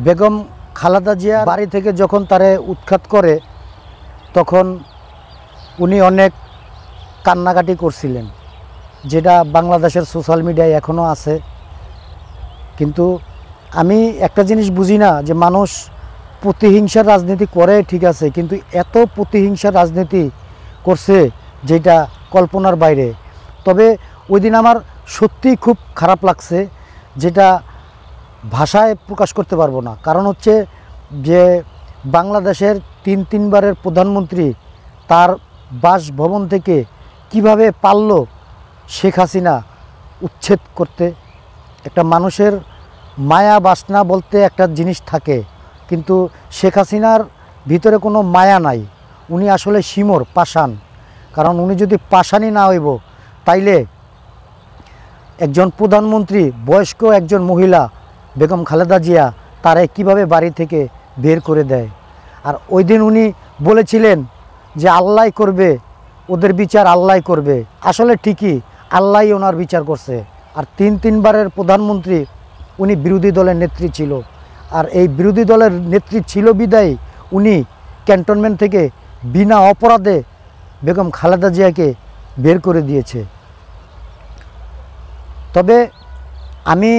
বেগম খালেদা জিয়া বাড়ি থেকে যখন তারে উৎখাত করে তখন উনি অনেক কান্নাকাটি করছিলেন, যেটা বাংলাদেশের সোশ্যাল মিডিয়ায় এখনও আছে। কিন্তু আমি একটা জিনিস বুঝি না, যে মানুষ প্রতিহিংসার রাজনীতি করে ঠিক আছে, কিন্তু এত প্রতিহিংসার রাজনীতি করছে যেটা কল্পনার বাইরে। তবে ওই দিন আমার সত্যিই খুব খারাপ লাগছে, যেটা ভাষায় প্রকাশ করতে পারবো না। কারণ হচ্ছে যে বাংলাদেশের তিনবারের প্রধানমন্ত্রী তার বাসভবন থেকে কিভাবে পারল শেখ হাসিনা উচ্ছেদ করতে। একটা মানুষের মায়া বাসনা বলতে একটা জিনিস থাকে, কিন্তু শেখ হাসিনার ভিতরে কোনো মায়া নাই। উনি আসলে শিমর, পাষাণ। কারণ উনি যদি পাষাণই না হইব, তাইলে একজন প্রধানমন্ত্রী, বয়স্ক একজন মহিলা বেগম খালেদা জিয়া, তারে কিভাবে বাড়ি থেকে বের করে দেয়। আর ওই দিন উনি বলেছিলেন যে আল্লাহ করবে, ওদের বিচার আল্লাহ করবে। আসলে ঠিকই আল্লাহই ওনার বিচার করছে। আর তিনবারের প্রধানমন্ত্রী উনি বিরোধী দলের নেত্রী ছিল, আর এই বিরোধী দলের নেত্রী ছিল বিদায়ী উনি ক্যান্টনমেন্ট থেকে বিনা অপরাধে বেগম খালেদা জিয়াকে বের করে দিয়েছে। তবে আমি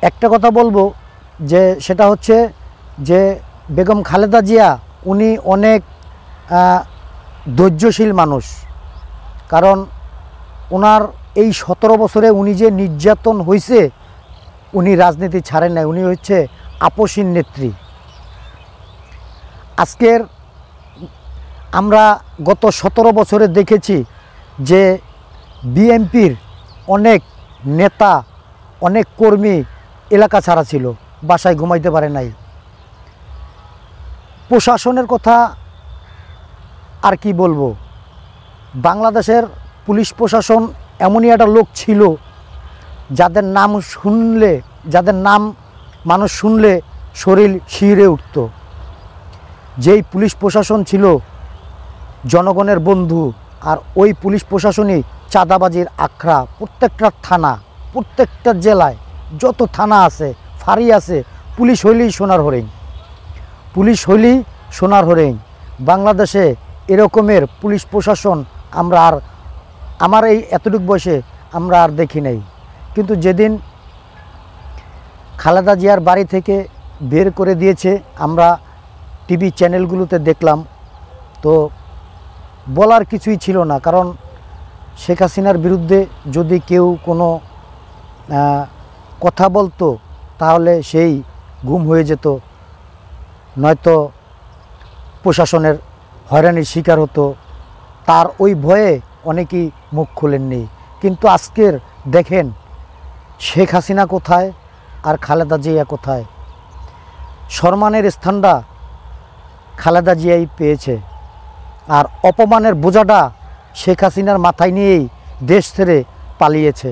একটা কথা বলবো, যে সেটা হচ্ছে যে বেগম খালেদা জিয়া উনি অনেক ধৈর্যশীল মানুষ। কারণ ওনার এই 17 বছরে উনি যে নির্যাতন হয়েছে, উনি রাজনীতি ছাড়েন নাই। উনি হচ্ছে আপসীন নেত্রী। আজকের আমরা গত 17 বছরে দেখেছি যে বিএনপির অনেক নেতা, অনেক কর্মী এলাকা ছাড়া ছিল, বাসায় ঘুমাইতে পারে নাই। প্রশাসনের কথা আর কি বলবো, বাংলাদেশের পুলিশ প্রশাসন এমনই একটা লোক ছিল যাদের নাম মানুষ শুনলে শরীর শিহরে উঠত। যেই পুলিশ প্রশাসন ছিল জনগণের বন্ধু, আর ওই পুলিশ প্রশাসনই চাঁদাবাজির আখড়া। প্রত্যেকটা থানা, প্রত্যেকটা জেলায় যত থানা আছে, ফাঁড়ি আছে, পুলিশ হইলেই সোনার হরিণ, পুলিশ হইলেই সোনার হরিণ। বাংলাদেশে এরকমের পুলিশ প্রশাসন আমার এই এতটুকু বয়সে আমরা আর দেখি নাই। কিন্তু যেদিন খালেদা জিয়ার বাড়ি থেকে বের করে দিয়েছে, আমরা টিভি চ্যানেলগুলোতে দেখলাম, তো বলার কিছুই ছিল না। কারণ শেখ হাসিনার বিরুদ্ধে যদি কেউ কোনো কথা বলতো, তাহলে সেই গুম হয়ে যেত, নয়তো প্রশাসনের হয়রানির শিকার হতো। তার ওই ভয়ে অনেকেই মুখ খুলেননি। কিন্তু আজকের দেখেন শেখ হাসিনা কোথায় আর খালেদা জিয়া কোথায়। সম্মানের স্থানটা খালেদা জিয়াই পেয়েছে, আর অপমানের বোঝাটা শেখ হাসিনার মাথায় নিয়েই দেশ ছেড়ে পালিয়েছে।